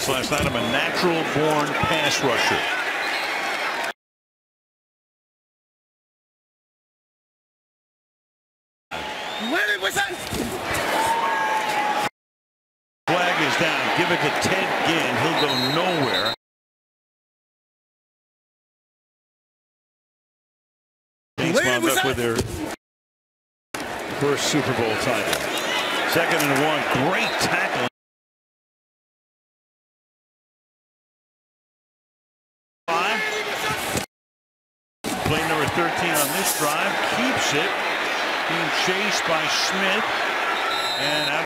comments last night. I'm a natural-born pass rusher. Flag is down. Give it to Ted Ginn. He'll go nowhere. Saints wound up with their first Super Bowl title. 2nd and 1. Great tackle. Play number 13 on this drive. Keeps it. Being chased by Smith. And out